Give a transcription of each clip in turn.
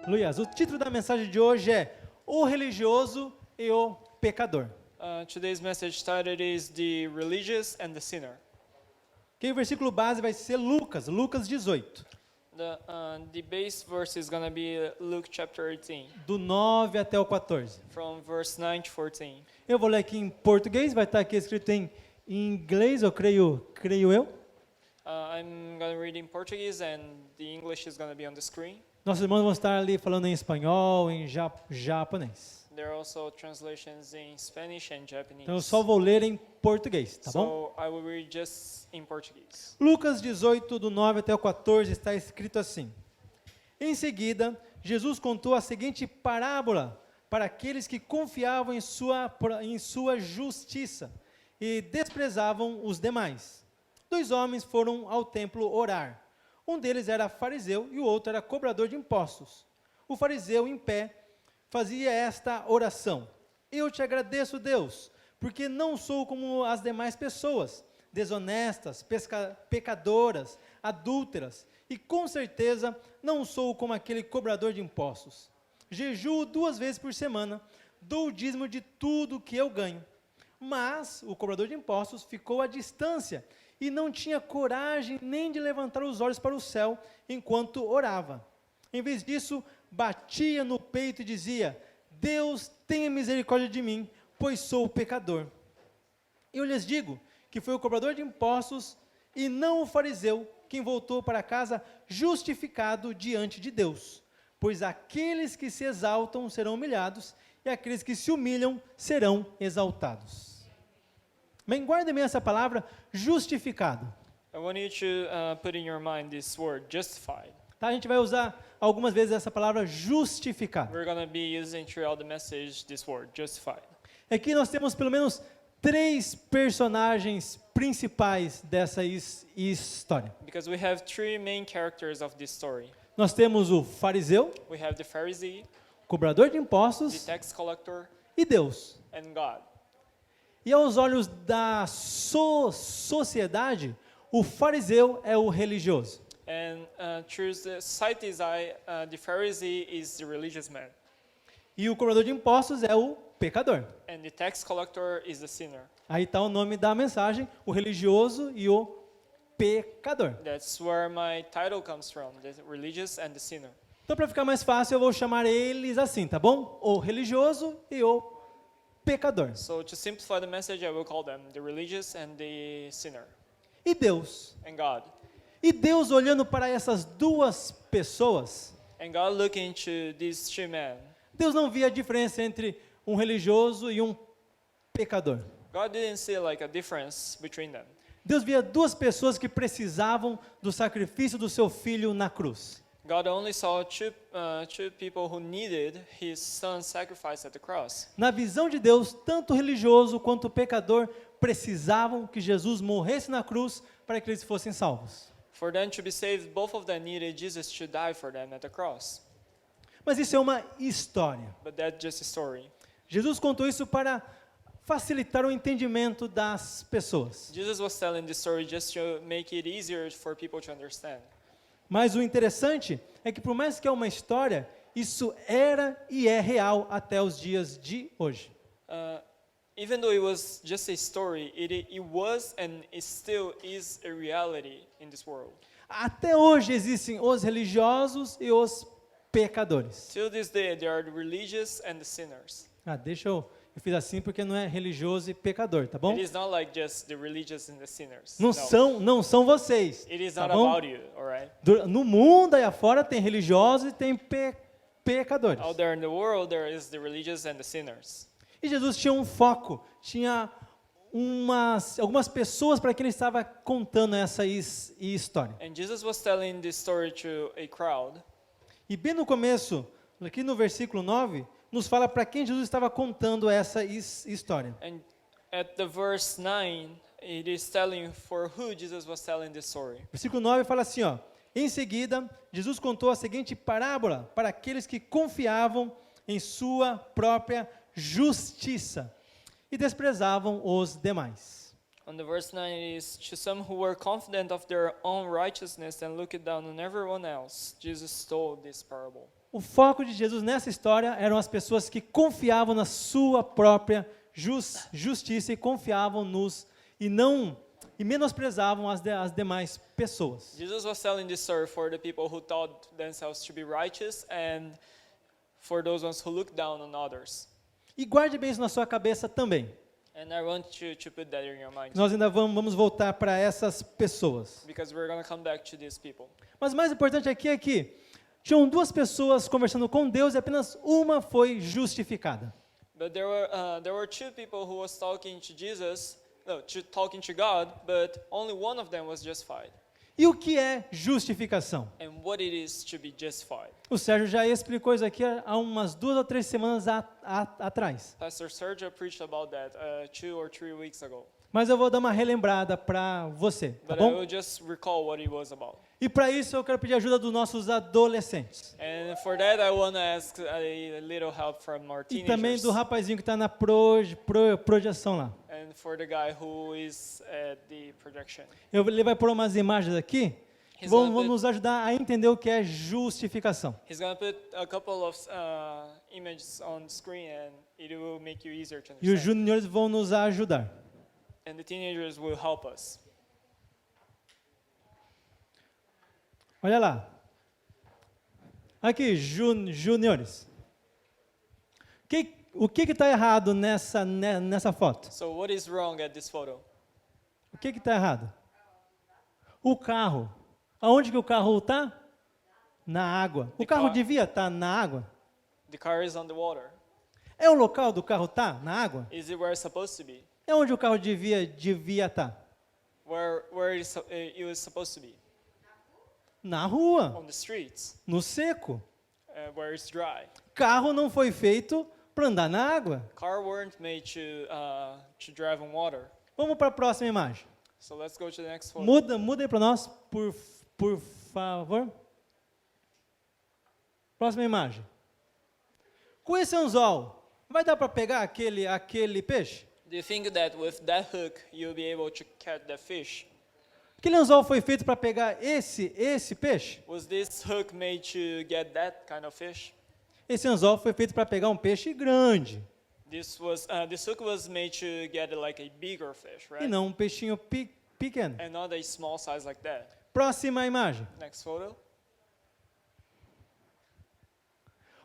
Luias, o título da mensagem de hoje é O Religioso e o Pecador. Today's message title is The Religious and the Sinner. Que o versículo base vai ser Lucas 18, The base verse is going to be Luke chapter 18, do 9 até o 14. from verse 9 to 14. Eu vou ler aqui em português, vai estar aqui escrito em inglês, eu creio eu. I'm going to read in Portuguese and the English is going to be on the screen. Nossos irmãos vão estar ali falando em espanhol, em japonês. There are also translations in Spanish and Japanese. Então eu só vou ler em português, tá bom? So I will read just in Portuguese. Lucas 18, do 9 até o 14, está escrito assim. Em seguida, Jesus contou a seguinte parábola para aqueles que confiavam em sua justiça e desprezavam os demais. 2 homens foram ao templo orar. Um deles era fariseu e o outro era cobrador de impostos. O fariseu, em pé, fazia esta oração: Eu te agradeço, Deus, porque não sou como as demais pessoas, desonestas, pecadoras, adúlteras, e com certeza não sou como aquele cobrador de impostos. Jejuo 2 vezes por semana, dou o dízimo de tudo que eu ganho. Mas o cobrador de impostos ficou à distância e não tinha coragem nem de levantar os olhos para o céu enquanto orava. Em vez disso, batia no peito e dizia: Deus, tenha misericórdia de mim, pois sou pecador. Eu lhes digo que foi o cobrador de impostos e não o fariseu quem voltou para casa justificado diante de Deus. Pois aqueles que se exaltam serão humilhados e aqueles que se humilham serão exaltados. Bem, guarde bem essa palavra, justificado. I want you to put in your mind this word, justified. Tá? A gente vai usar algumas vezes essa palavra justificado. We're going to be using throughout the message this word, justified. Aqui nós temos pelo menos 3 personagens principais dessa história. Because we have 3 main characters of this story. Nós temos o fariseu, We have the Pharisee, cobrador de the impostos, tax collector, e Deus. and God. E aos olhos da sociedade, o fariseu é o religioso. And through the society's eye, the Pharisee is the religious man. E o cobrador de impostos é o pecador. And the tax collector is the sinner. Aí está o nome da mensagem, o religioso e o pecador. That's where my title comes from, the religious and the sinner. Então, para ficar mais fácil, eu vou chamar eles assim, tá bom? O religioso e o pecador. So to simplify the message, I will call them the religious and the sinner. E Deus? And God. E Deus olhando para essas 2 pessoas, And God looking to these 2 men. Deus não via a diferença entre um religioso e um pecador. God didn't see like a difference between them. Deus via 2 pessoas que precisavam do sacrifício do seu filho na cruz. God only saw two people who needed his son's sacrifice at the cross. Na visão de Deus, tanto o religioso quanto o pecador precisavam que Jesus morresse na cruz para que eles fossem salvos. For them to be saved, both of them needed Jesus to die for them at the cross. Mas isso é uma história. But that's just a story. Jesus contou isso para facilitar o entendimento das pessoas. Jesus was telling this story just to make it easier for people to understand. Mas o interessante é que, por mais que é uma história, isso era e é real até os dias de hoje. Even though it was just a story, it was and it still is a reality in this world. Até hoje existem os religiosos e os pecadores. Till this day, there are the religious and the sinners. Eu fiz assim porque não é religioso e pecador, tá bom? It is not like just the religious and the sinners. Não são vocês. It is tá not bom? about you, all right? No mundo aí afora tem religiosos e tem pecadores. Out there in the world, there is the religious and the sinners. E Jesus tinha um foco, tinha algumas pessoas para quem ele estava contando essa história. And Jesus was telling this story to a crowd. E bem no começo, aqui no versículo 9, nos fala para quem Jesus estava contando essa história. And at the verse 9, it is telling for who Jesus was telling this story. Versículo 9 fala assim, ó: Em seguida, Jesus contou a seguinte parábola para aqueles que confiavam em sua própria justiça e desprezavam os demais. On the verse 9 it is, to some who were confident of their own righteousness and looked down on everyone else, Jesus told this parable. O foco de Jesus nessa história eram as pessoas que confiavam na sua própria justiça e confiavam e menosprezavam as demais pessoas. Jesus was telling this story for the people who thought themselves to be righteous and for those ones who look down on others. E guarde bem isso na sua cabeça também. And I want you to put that in your mind Nós ainda vamos voltar para essas pessoas. because we're going to come back to these people. Mas o mais importante aqui é que tinham duas pessoas conversando com Deus e apenas uma foi justificada. But there were two people who was talking to Jesus, talking to God, but only one of them was justified. E o que é justificação? And what it is to be justified. O Sérgio já explicou isso aqui há umas 2 ou 3 semanas atrás. Pastor Sergio preached about that 2 or 3 weeks ago. Mas eu vou dar uma relembrada para você, tá But I bom? will just recall what it was about. E para isso eu quero pedir ajuda dos nossos adolescentes. And for that I want to ask a little help from our E também teenagers. do rapazinho que está na projeção lá. And for the guy who is at the projection. Ele vai pôr umas imagens aqui que vão nos ajudar a entender o que é justificação. He's going to put a couple of images on the screen and it will make you easier to E os understand. juniores vão nos ajudar. And the teenagers will help us. Olha lá. Aqui, juniores. O que está errado nessa foto? So what is wrong at this photo? O que está errado? O carro. Aonde que o carro está? Na água. O carro devia estar na água? The car is on the water. É o local do carro estar na água? Is it where it's supposed to be? É onde o carro devia estar? Where it was supposed to be? Na rua, On the streets, no seco. where it's dry. Carro não foi feito para andar na água. Car weren't made to drive on water. Vamos para a próxima imagem. So let's go to the next photo. Muda aí para nós, por favor. Próxima imagem. Com esse anzol, vai dar para pegar aquele peixe? Do you think that with that hook you'll be able to catch that fish? Aquele anzol foi feito para pegar esse peixe? Was this hook made to get that kind of fish? Esse anzol foi feito para pegar um peixe grande This hook was made to get like a bigger fish, e right? não um peixinho pequeno. And not a small size like that. Próxima imagem. Next photo.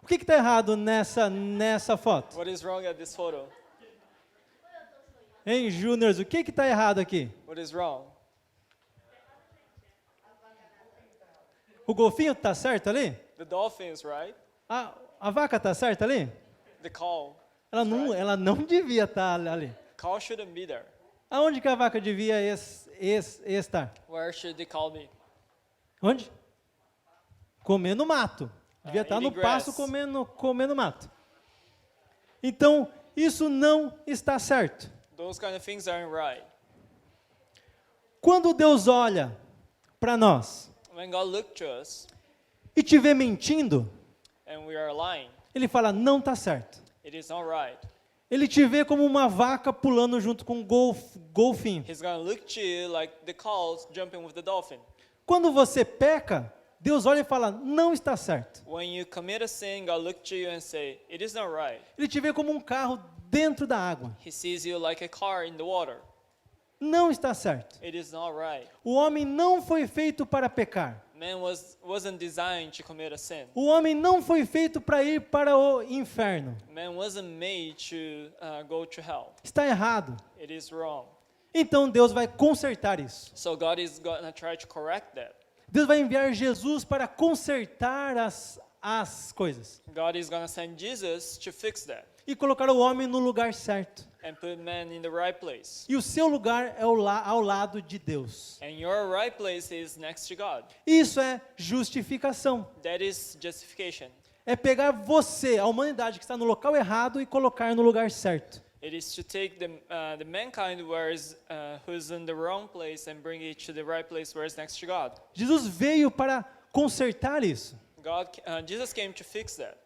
O que está errado nessa foto? What is wrong at this photo? Hein, juniors, o que está errado aqui? What is wrong? O golfinho está certo ali? The dolphins, right? A vaca está certa ali? The cow. Ela não devia estar ali. Cow shouldn't be there. Aonde que a vaca devia estar? Where should the cow be? Onde? Comendo mato. Devia estar no eating pasto grass. comendo mato. Então, isso não está certo. Those kind of things aren't right. Quando Deus olha para nós When God looked to us e te vê mentindo, and we are lying, Ele fala, não está certo. it is not right. Ele te vê como uma vaca pulando junto com um golfinho. He's going to look to you like the cow jumping with the dolphin. Quando você peca, Deus olha e fala, não está certo. When you commit a sin, God looks to you and say, it is not right. Ele te vê como um carro dentro da água. He sees you like a car in the water. Não está certo. It is not right. O homem não foi feito para pecar. Man wasn't designed to commit a sin. O homem não foi feito para ir para o inferno. Man wasn't made to go to hell. Está errado. It is wrong. Então Deus vai consertar isso. So God is going to try to correct that. Deus vai enviar Jesus para consertar as coisas God is going to send Jesus to fix that e colocar o homem no lugar certo. and put man in the right place. E o seu lugar é ao lado de Deus. And your right place is next to God. Isso é justificação. That is justification. É pegar você, a humanidade que está no local errado, e colocar no lugar certo. It is to take the mankind who's in the wrong place and bring it to the right place where it's next to God. Jesus veio para consertar isso. Jesus came to fix that.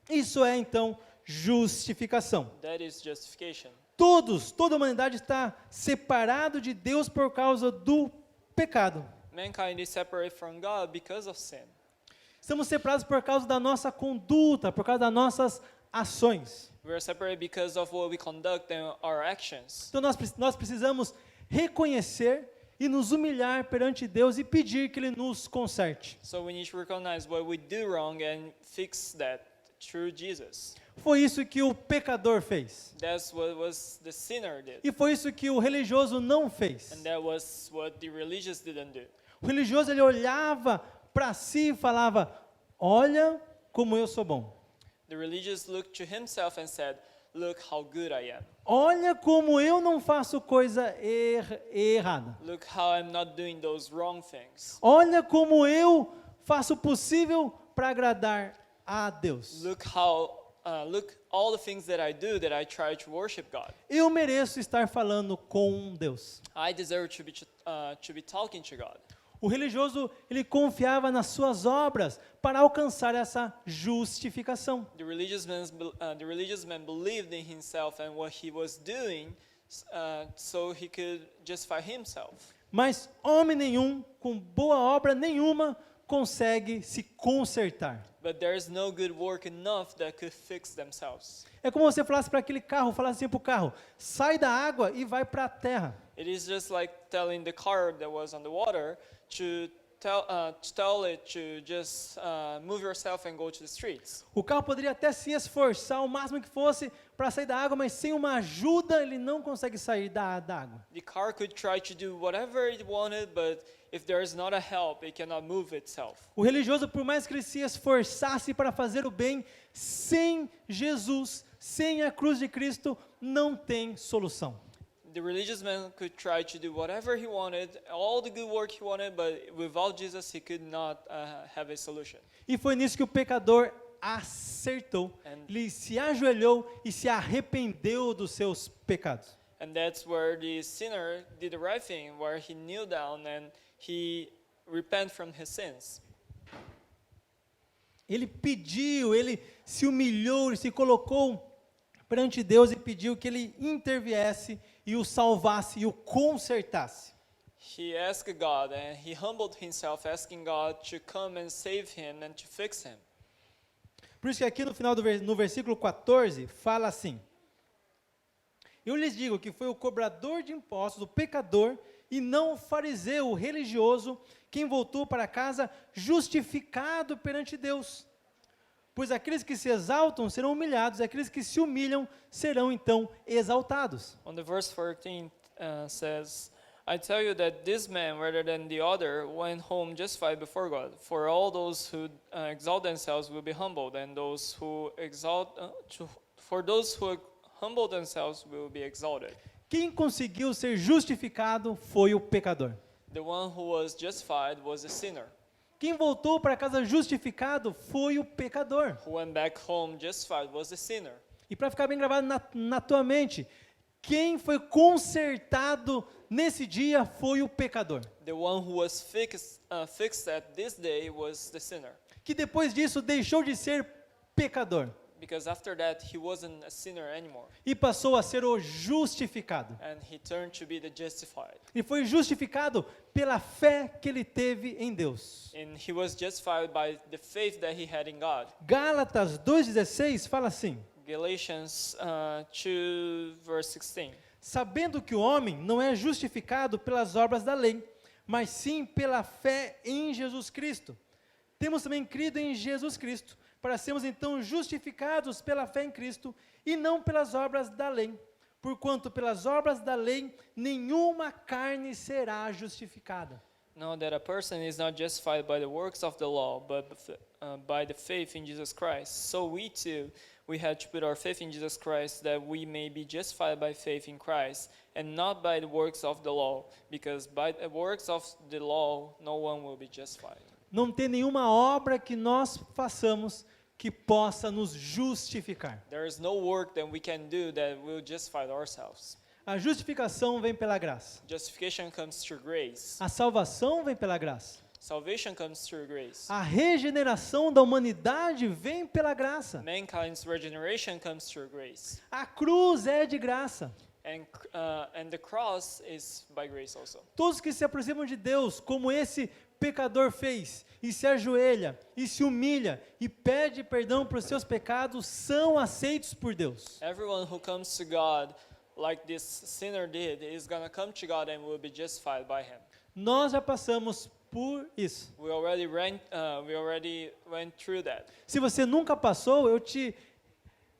Isso é então justificação. That is justification. Toda a humanidade está separado de Deus por causa do pecado. Mankind is separated from God because of sin. Estamos separados por causa da nossa conduta, por causa das nossas ações. We are separated because of what we conduct and our actions. Então nós precisamos reconhecer e nos humilhar perante Deus e pedir que Ele nos conserte. So we need to recognize what we do wrong and fix that through Jesus. Foi isso que o pecador fez. That's what was the sinner did. E foi isso que o religioso não fez. And that was what the religious didn't do. O religioso ele olhava para si e falava: olha como eu sou bom. The religious looked to himself and said, look how good I am. Olha como eu não faço coisa errada. Look how I'm not doing those wrong things. Olha como eu faço o possível para agradar a Deus. Look all the things that I do that I try to worship God. Eu mereço estar falando com Deus. I deserve to be talking to God. O religioso, ele confiava nas suas obras para alcançar essa justificação. The religious man believed in himself and what he was doing, so he could justify himself. Mas homem nenhum, com boa obra nenhuma, consegue se consertar. But there is no good work enough that could fix themselves. É como você falasse para aquele carro, falasse assim para o carro: sai da água e vai para a terra. It is just like telling the car that was on the water to tell it to just move yourself and go to the streets. O carro poderia até se esforçar o máximo que fosse para sair da água, mas sem uma ajuda ele não consegue sair da água. The car could try to do whatever it wanted, but if there is not a help, it cannot move itself. O religioso, por mais que ele se esforçasse para fazer o bem, sem Jesus, sem a cruz de Cristo, não tem solução. The religious man could try to do whatever he wanted, all the good work he wanted, but without Jesus, he could not have a solution. E foi nisso que o pecador acertou. Ele se ajoelhou e se arrependeu dos seus pecados. And that's where the sinner did the right thing, where he kneeled down and he repented from his sins. Ele pediu, ele se humilhou, ele se colocou perante Deus e pediu que ele interviesse e o salvasse e o consertasse. He asked God and he humbled himself, asking God to come and save him and to fix him. Por isso que aqui no final no versículo 14 fala assim: eu lhes digo que foi o cobrador de impostos, o pecador, e não o fariseu, o religioso, quem voltou para casa justificado perante Deus. Pois aqueles que se exaltam serão humilhados, e aqueles que se humilham serão então exaltados. On the verse 14 says, I tell you that this man, rather than the other, went home justified before God. For all those who exalt themselves will be humbled, and those who humble themselves will be exalted. Quem conseguiu ser justificado foi o pecador. The one who was justified was a sinner. Quem voltou para casa justificado foi o pecador. Who went back home justified was a sinner. E para ficar bem gravado na tua mente, quem foi consertado nesse dia foi o pecador. The one who was fixed at this day was the sinner. Que depois disso deixou de ser pecador. Because after that he wasn't a sinner anymore. E passou a ser o justificado. And he turned to be the justified. E foi justificado pela fé que ele teve em Deus. And he was justified by the faith that he had in God. Gálatas 2:16 fala assim: Galatians 2 verse 16. Sabendo que o homem não é justificado pelas obras da lei, mas sim pela fé em Jesus Cristo. Temos também crido em Jesus Cristo, para sermos então justificados pela fé em Cristo e não pelas obras da lei. Porquanto pelas obras da lei nenhuma carne será justificada. Know that a person is not justified by the works of the law, but by the faith in Jesus Christ. So we too, we had to put our faith in Jesus Christ, that we may be justified by faith in Christ, and not by the works of the law, because by the works of the law no one will be justified. Não tem nenhuma obra que nós façamos que possa nos justificar. There is no work that we can do that will justify ourselves. A justificação vem pela graça. Justification comes through grace. A salvação vem pela graça. Salvation comes through grace. A regeneração da humanidade vem pela graça. Mankind's regeneration comes through grace. A cruz é de graça. And the cross is by grace also. Todos que se aproximam de Deus, como esse pecador fez e se ajoelha e se humilha e pede perdão por seus pecados são aceitos por Deus. Everyone who comes to God like this sinner did is going to come to God and will be justified by him. Nós já passamos por isso. We already went through that. Se você nunca passou, eu te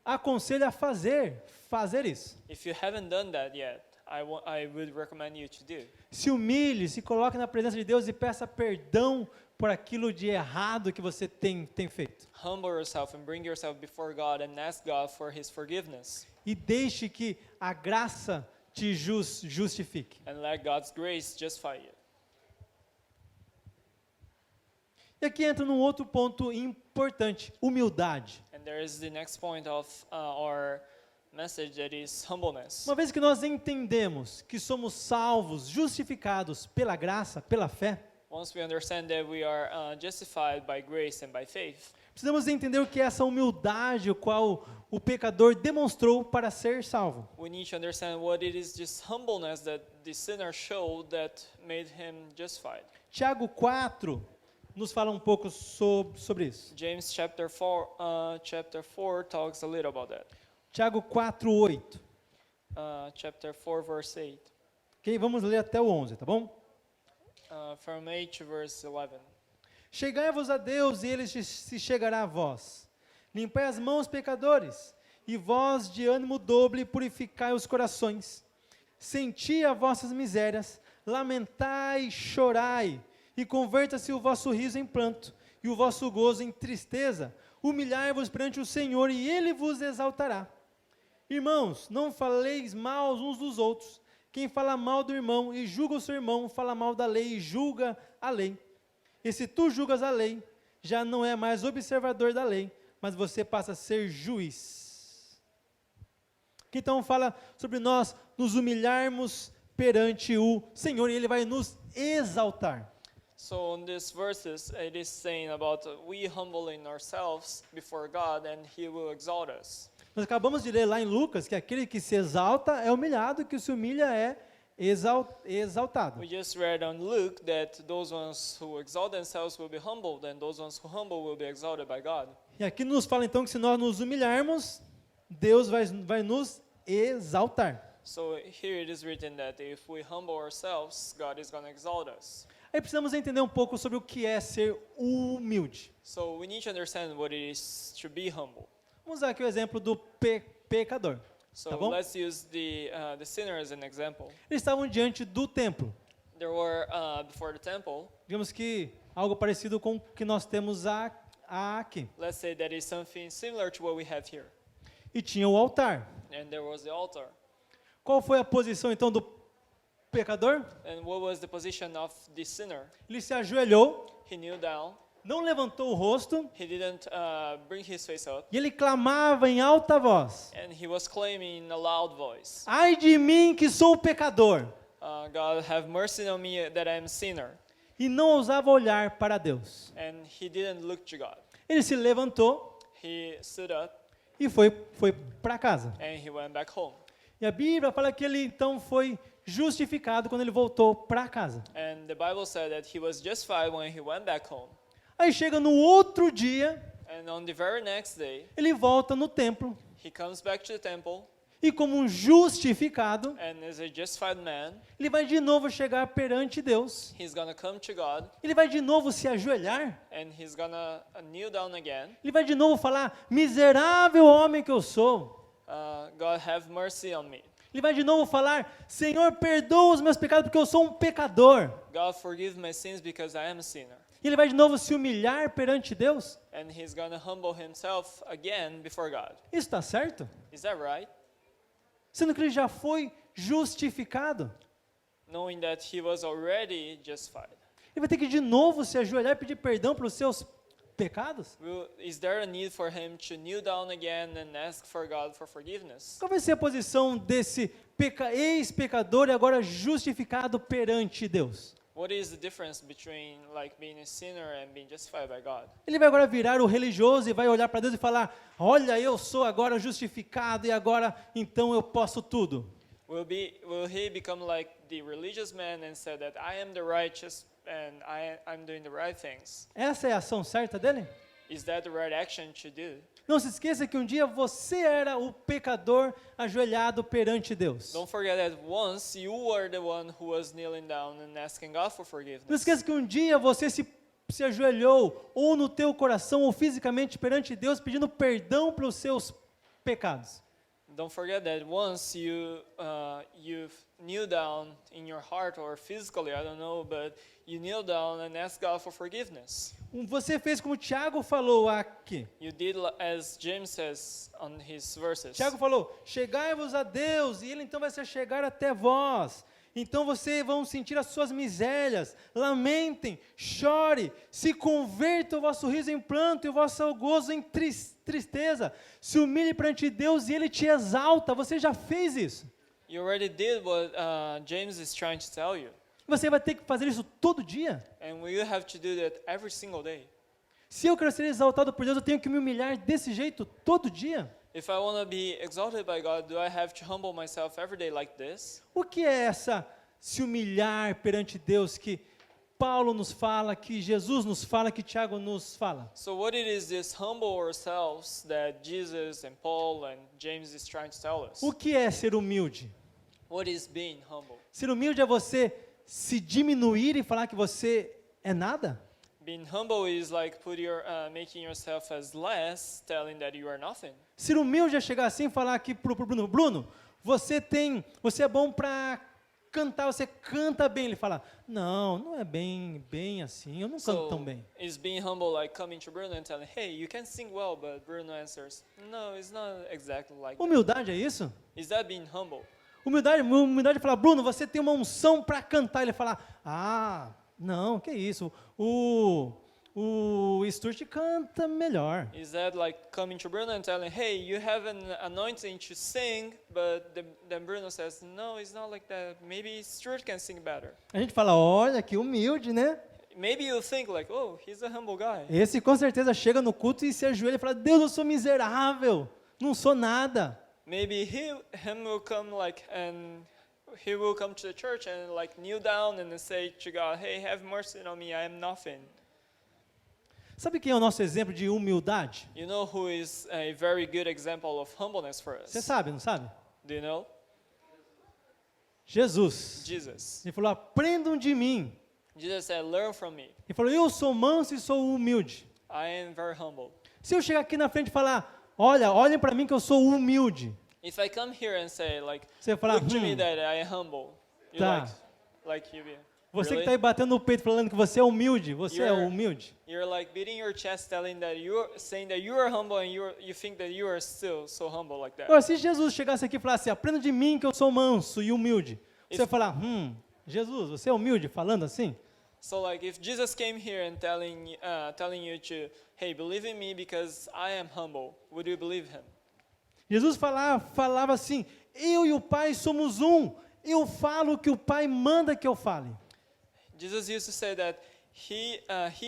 aconselho a fazer isso. If you haven't done that yet, I would recommend you to do. Se humilhe, se coloque na presença de Deus e peça perdão por aquilo de errado que você tem feito. Humble yourself and bring yourself before God and ask God for His forgiveness. E deixe que a graça te justifique. And let God's grace justify you. E aqui entra num outro ponto importante, humildade. And there is the next point of our message, that is humbleness. Uma vez que nós entendemos que somos salvos, justificados pela graça, pela fé, Once we understand that we are justified by grace and by faith, precisamos entender o que é essa humildade, o qual o pecador demonstrou para ser salvo. we need to understand what it is, this humbleness that the sinner showed that made him justified. Tiago 4 nos fala um pouco sobre isso. James chapter 4 talks a little about that. Tiago 4:8. Chapter 4 verse 8. Ok, vamos ler até o 11, tá bom? From 8 to verse 11. Chegai-vos a Deus e Ele se chegará a vós. Limpai as mãos, pecadores, e vós de ânimo dobre purificai os corações. Senti as vossas misérias, lamentai, chorai, e converta-se o vosso riso em pranto, e o vosso gozo em tristeza. Humilhai-vos perante o Senhor, e Ele vos exaltará. Irmãos, não faleis mal uns dos outros. Quem fala mal do irmão e julga o seu irmão, fala mal da lei e julga a lei. E se tu julgas a lei, já não é mais observador da lei, mas você passa a ser juiz. Que então fala sobre nós nos humilharmos perante o Senhor e Ele vai nos exaltar. So in these verses, it is saying about we humbling ourselves before God and He will exalt us. Nós acabamos de ler lá em Lucas que aquele que se exalta é humilhado, que se humilha é exaltado. We just read on Luke that those ones who exalt themselves will be humbled, and those ones who humble will be exalted by God. E aqui nos fala então que se nós nos humilharmos, Deus vai nos exaltar. So here it is written that if we humble ourselves, God is going to exalt us. Aí precisamos entender um pouco sobre o que é ser humilde. So we need to understand what it is to be humble. Vamos usar aqui o exemplo do pecador. So Tá bom? let's use the sinner as an example. Eles estavam diante do templo. There were before the temple. Digamos que algo parecido com o que nós temos aqui. Let's say that is something similar to what we have here. E tinha o altar. And there was the altar. Qual foi a posição então do pecador? And what was the position of the sinner? Ele se ajoelhou, He kneeled down. não levantou o rosto, He didn't bring his face up. e ele clamava em alta voz: And he was claiming in a loud voice, ai de mim que sou pecador! God, have mercy on me that I am a sinner. E não ousava olhar para Deus. And he didn't look to God. Ele se levantou He stood up e foi para casa. and he went back home. E a Bíblia fala que ele então foi justificado quando ele voltou para casa. And the Bible said that he was justified when he went back home. Aí chega no outro dia, And on the very next day, ele volta no templo he comes back to the temple, e como um justificado, and as a justified man, ele vai de novo chegar perante Deus. he's going to come to God, Ele vai de novo se ajoelhar. and he's going to kneel down again. Ele vai de novo falar: miserável homem que eu sou. God, have mercy on me. Ele vai de novo falar: Senhor, perdoa os meus pecados porque eu sou um pecador. God, forgive my sins because I am a sinner. E ele vai de novo se humilhar perante Deus. And he's going to humble himself again before God. Isso está certo? Is that right? Sendo que ele já foi justificado. Knowing that he was already justified. Ele vai ter que de novo se ajoelhar e pedir perdão pelos seus pecados? Is there a need for him to kneel down again and ask for God for forgiveness? Qual vai ser a posição desse ex-pecador e agora justificado perante Deus? What is the difference between like being a sinner and being justified by God? Ele vai agora virar o religioso e vai olhar para Deus e falar: olha, eu sou agora justificado e agora então eu posso tudo. Will he become like the religious man and say that I am the righteous and I'm doing the right things. Essa é a ação certa dele? Is that the right action to do? Não se esqueça que um dia você era o pecador ajoelhado perante Deus. Don't forget that once you were the one who was kneeling down and asking God for Não forgiveness. esqueça que um dia você se ajoelhou ou no teu coração ou fisicamente perante Deus pedindo perdão pelos seus pecados. Don't forget that once you kneel down in your heart or physically, I don't know, but you kneel down and ask God for forgiveness. Você fez como Tiago falou aqui. You did as James says on his verses. Tiago falou, chegai-vos a Deus, e Ele então vai se chegar até vós. Então vocês vão sentir as suas misérias, lamentem, chore, se converta o vosso riso em pranto e o vosso gozo em tristeza. Se humilhe perante Deus e Ele te exalta. Você já fez isso. You already did what James is trying to tell you. Você vai ter que fazer isso todo dia. And you have to do that every single day. Se eu quero ser exaltado por Deus, eu tenho que me humilhar desse jeito todo dia. If I want to be exalted by God, do I have to humble myself every day like this? O que é essa se humilhar perante Deus que Paulo nos fala, que Jesus nos fala, que Tiago nos fala? So what it is this humble ourselves that Jesus and Paul and James is trying to tell us? O que é ser humilde? What is being humble? Ser humilde é você se diminuir e falar que você é nada? Being humble is like making yourself as less, telling that you are nothing. Ser humilde é chegar assim e falar aqui pro Bruno, Bruno, você é bom para cantar, você canta bem. Ele fala, não é bem assim, eu não canto tão bem. Is being humble like coming to Bruno and telling, hey, you can sing well, but Bruno answers, no, it's not exactly like that. Humildade é isso? Is that being humble? Humildade é falar, Bruno, você tem uma unção para cantar. Ele fala, não, que isso, o Stuart canta melhor. Is that like coming to Bruno and telling, hey, you have an anointing to sing, but then Bruno says, no, it's not like that. Maybe Stuart can sing better. A gente fala, olha que humilde, né? Maybe you think like, oh, he's a humble guy. Esse com certeza chega no culto e se ajoelha e fala, Deus, eu sou miserável, não sou nada. Maybe him will come like and he will come to the church and like kneel down and say to God, hey, have mercy on me, I am nothing. Sabe quem é o nosso exemplo de humildade? You know who is a very good example of humbleness for us? Você sabe, não sabe? Do you know? Jesus. Jesus. Ele falou, aprendam de mim. Jesus said, learn from me. Ele falou, eu sou manso e sou humilde. I am very humble. Se eu chegar aqui na frente e falar, olhem para mim que eu sou humilde. If I come here and say like, Você vai falar, look to me that I am humble. You Tá. like you be. Você que Really? está aí batendo no peito falando que você é humilde, você é humilde. You're like beating your chest, saying that you are humble, and you think that you are still so humble like that. Agora, se Jesus chegasse aqui e falasse, aprenda de mim que eu sou manso e humilde, você vai falar, Jesus, você é humilde falando assim? So like if Jesus came here and telling you to, hey, believe in me because I am humble, would you believe him? Jesus falava assim, eu e o Pai somos um, eu falo o que o Pai manda que eu fale. Jesus used to say that he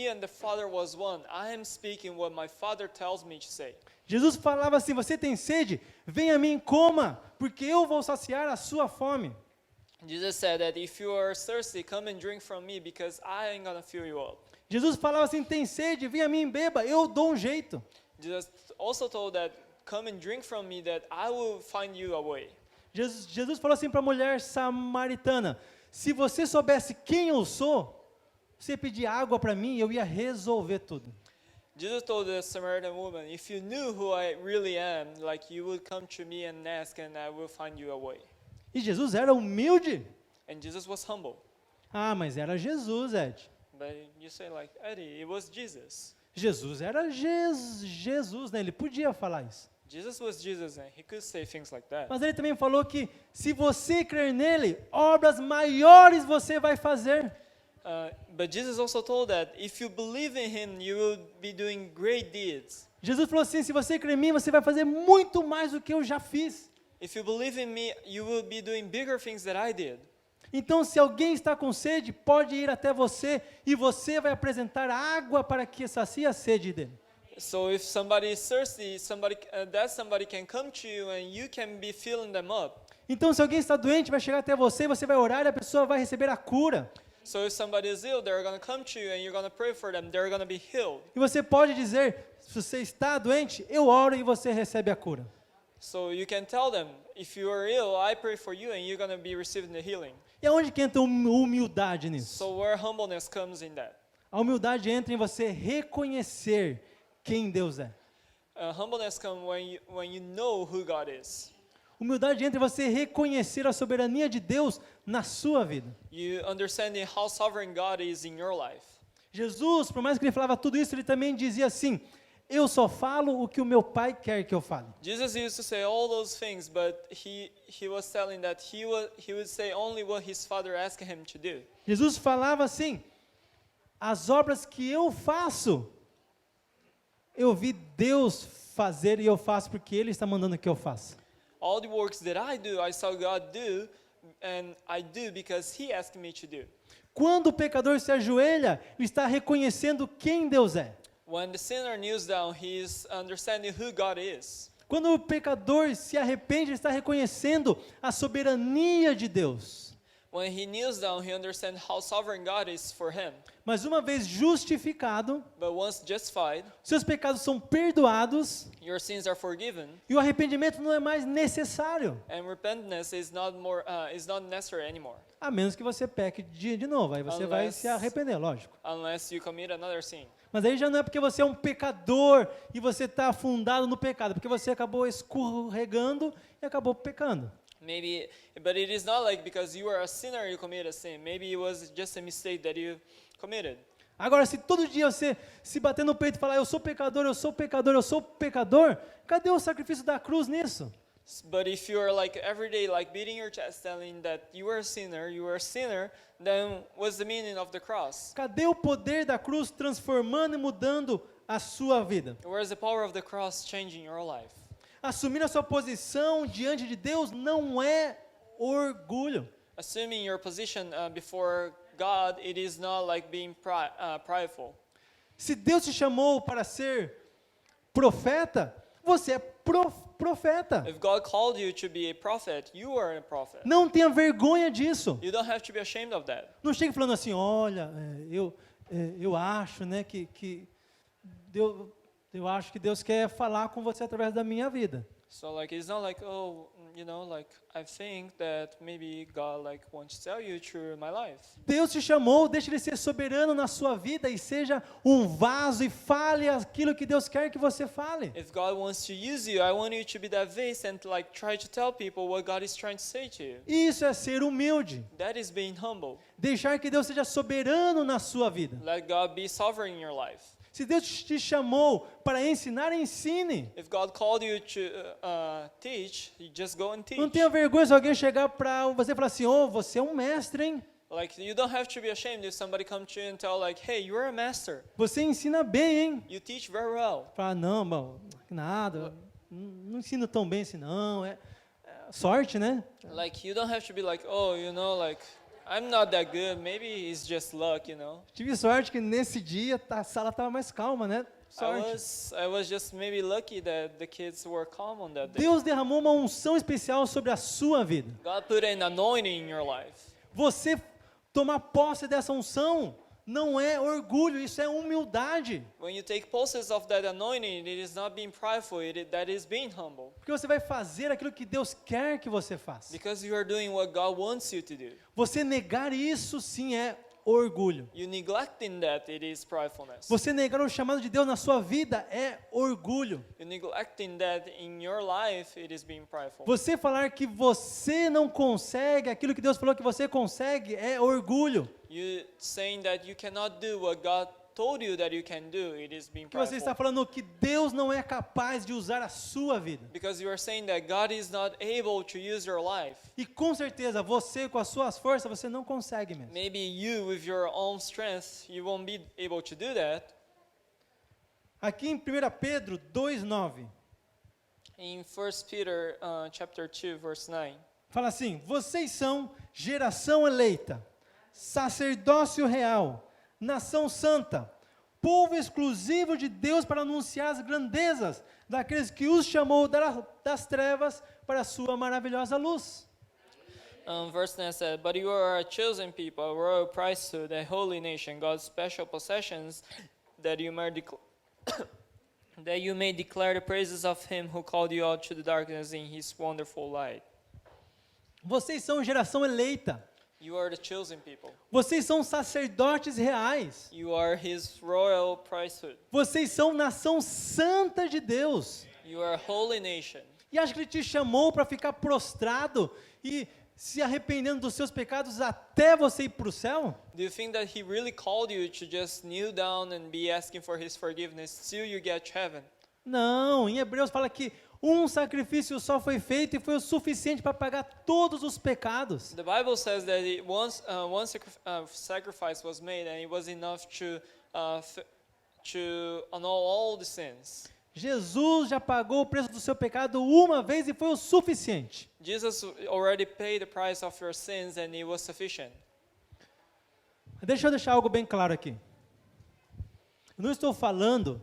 and the Father was one. I am speaking what my Father tells me to say. Jesus falava assim, você tem sede? Venha a mim, coma, porque eu vou saciar a sua fome. Jesus said that if you are thirsty, come and drink from me because I am going to fill you up. Jesus falava assim, tem sede? Venha a mim, beba, eu dou um jeito. Jesus also told that, come and drink from me that I will find you a way. Jesus falou assim para a mulher samaritana, se você soubesse quem eu sou, você ia pedir água para mim e eu ia resolver tudo. Jesus told the Samaritan woman, if you knew who I really am, like you would come to me and ask and I will find you a way. E Jesus era humilde? And Jesus was humble. Mas era Jesus, Ed. But you say like, Eddie, it was Jesus. Jesus era Jesus, né? Ele podia falar isso. Jesus was Jesus and he could say things like that. Mas ele também falou que se você crer nele, obras maiores você vai fazer. But Jesus also told that if you believe in him, you will be doing great deeds. Jesus falou assim, se você crer em mim, você vai fazer muito mais do que eu já fiz. If you believe in me, you will be doing bigger things that I did. Então, se alguém está com sede, pode ir até você e você vai apresentar água para que sacie a sede dele. So if somebody is thirsty, somebody can come to you and you can be filling them up. Então, se alguém está doente, vai chegar até você, você vai orar e a pessoa vai receber a cura. So if somebody is ill, they're going to come to you and you're going to pray for them. They're going to be healed. E você pode dizer, se você está doente, eu oro e você recebe a cura. So you can tell them, if you are ill, I pray for you and you're going to be receiving the healing. E aonde que entra a humildade nisso? So where humbleness comes in that? A humildade entra em você reconhecer quem Deus é. Humbleness comes when you know who God is. Humildade entra em você reconhecer a soberania de Deus na sua vida. You understanding how sovereign God is in your life. Jesus, por mais que ele falava tudo isso, ele também dizia assim, eu só falo o que o meu Pai quer que eu fale. Jesus used to say all those things, but he was telling that he would say only what his Father asked him to do. Jesus falava assim, as obras que eu faço, eu vi Deus fazer e eu faço porque Ele está mandando que eu faça. All the works that I do, I saw God do, and I do because He asked me to do. Quando o pecador se ajoelha, ele está reconhecendo quem Deus é. When the sinner kneels down, he is understanding who God is. Quando o pecador se arrepende, ele está reconhecendo a soberania de Deus. When he kneels down, he understands how sovereign God is for him. Mas uma vez justificado, But once justified, seus pecados são perdoados your sins are forgiven, e o arrependimento não é mais necessário. and repentance is not necessary anymore, A menos que você peque de novo, aí você vai se arrepender, lógico. unless you commit another sin. Mas aí já não é porque você é um pecador e você está afundado no pecado, porque você acabou escorregando e acabou pecando. Maybe, but it is not like because you are a sinner you commit a sin. Maybe it was just a mistake that you committed. Agora, se todo dia você se bater no peito e falar, eu sou pecador, eu sou pecador, eu sou pecador, cadê o sacrifício da cruz nisso? But if you are like every day like beating your chest telling that you are a sinner, then what's the meaning of the cross? Cadê o poder da cruz transformando e mudando a sua vida? Where's the power of the cross changing your life? Assumir a sua posição diante de Deus não é orgulho. Assuming your position before God, it is not like being prideful. Se Deus te chamou para ser profeta, você é profeta. If God called you to be a prophet, you are a prophet. Não tenha vergonha disso. You don't have to be ashamed of that. Não chegue falando assim, olha, eu acho, né, que eu acho que Deus quer falar com você através da minha vida. So like it's not like, oh, you know, like I think that maybe God like wants to tell you through my life. Deus te chamou, deixe Ele ser soberano na sua vida e seja um vaso e fale aquilo que Deus quer que você fale. If God wants to use you, I want you to be that vase and like try to tell people what God is trying to say to you. Isso é ser humilde. That is being humble. Deixar que Deus seja soberano na sua vida. Let God be sovereign in your life. Se Deus te chamou para ensinar, ensine. If God called you to teach, you just go and teach. Não tenha vergonha se alguém chegar para você e falar assim, você é um mestre, hein? Like you don't have to be ashamed if somebody comes to you and tell like, hey, you're a master. Você ensina bem, hein? You teach very well. Fala, não, bom, nada, não ensino tão bem assim não, é sorte, né? Like you don't have to be like, oh, you know, like I'm not that good. Maybe it's just luck, you know. Tive sorte que nesse dia a sala estava mais calma, né? Sorte. I was just maybe lucky that the kids were calm on that day. Deus derramou uma unção especial sobre a sua vida. God put an anointing in your life. Você tomar posse dessa unção não é orgulho, isso é humildade. When you take possession of that anointing, it is not being prideful, that is being humble. Porque você vai fazer aquilo que Deus quer que você faça. Because you are doing what God wants you to do. Você negar isso sim é orgulho. You neglecting that, it is pridefulness. Você negar o chamado de Deus na sua vida é orgulho. You neglecting that in your life, it is being prideful. Você falar que você não consegue aquilo que Deus falou que você consegue é orgulho. You saying that you cannot do what God told you that you can do, it is being Que você está prideful. falando que Deus não é capaz de usar a sua vida. Because you are saying that God is not able to use your life. E com certeza você com as suas forças você não consegue mesmo. Maybe you with your own strength, you won't be able to do that. Aqui em 1 Pedro 2:9 In 1 Peter chapter 2 verse 9. fala assim: vocês são geração eleita, sacerdócio real, nação santa, povo exclusivo de Deus para anunciar as grandezas daqueles que os chamou das trevas para a sua maravilhosa luz. Verse 9 said, "But you are a chosen people, a royal priesthood, a holy nation, God's special possessions, that you may that you may declare the praises of Him who called you out to the darkness in His wonderful light." Vocês são geração eleita. You are the chosen people. Vocês são sacerdotes reais. You are His royal priesthood. Vocês são nação santa de Deus. You are a holy nation. E acha que Ele te chamou para ficar prostrado e se arrependendo dos seus pecados até você ir para o céu? Do you think that He really called you to just kneel down and be asking for His forgiveness till you get to heaven? Não, em Hebreus fala que um sacrifício só foi feito e foi o suficiente para pagar todos os pecados. The Bible says that one sacrifice was made and it was enough to annul all the sins. Jesus já pagou o preço do seu pecado uma vez e foi o suficiente. Jesus already paid the price of your sins and it was sufficient. Deixa eu deixar algo bem claro aqui. Eu não estou falando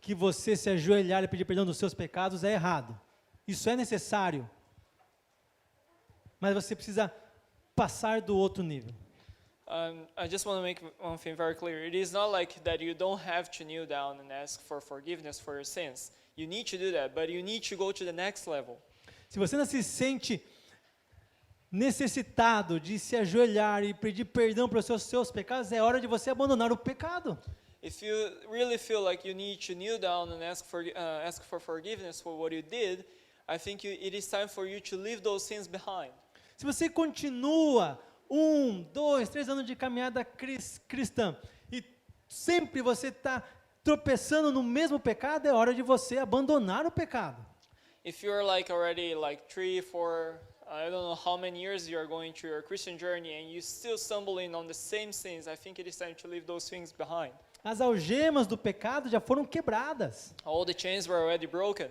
que você se ajoelhar e pedir perdão dos seus pecados é errado. Isso é necessário. Mas você precisa passar do outro nível. I just want to make one thing very clear. It is not like that you don't have to kneel down and ask for forgiveness for your sins. You need to do that, but you need to go to the next level. Se você não se sente necessitado de se ajoelhar e pedir perdão pelos seus pecados, é hora de você abandonar o pecado. If you really feel like you need to kneel down and ask for forgiveness for what you did, I think it is time for you to leave those sins behind. Se você continua 1, 2, 3 anos de caminhada cristã e sempre você está tropeçando no mesmo pecado, é hora de você abandonar o pecado. If you're like already like 3, 4, I don't know how many years you are going through your Christian journey and you still stumbling on the same sins, I think it is time to leave those things behind. As algemas do pecado já foram quebradas. All the chains were already broken.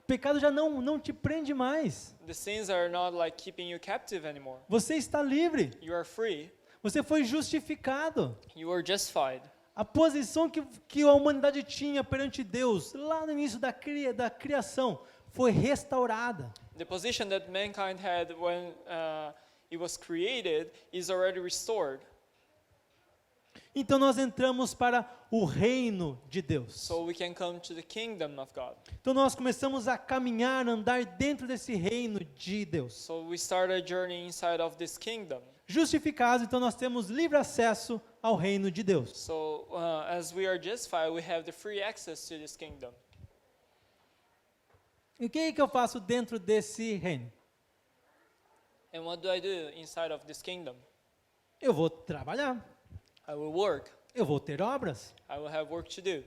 O pecado já não te prende mais. The sins are not like keeping you captive anymore. Você está livre. You are free. Você foi justificado. You are justified. A posição que a humanidade tinha perante Deus, lá no início da criação, foi restaurada. The position that mankind had when it was created is already restored. Então nós entramos para o reino de Deus. So we can come to the kingdom of God. Então nós começamos a caminhar, andar dentro desse reino de Deus. So we start a journey inside of this kingdom. Justificados, então nós temos livre acesso ao reino de Deus. So as we are justified, we have the free access to this kingdom. E o que eu faço dentro desse reino? And what do I do inside of this kingdom? Eu vou trabalhar. I will work. Eu vou ter obras. I will have work to do.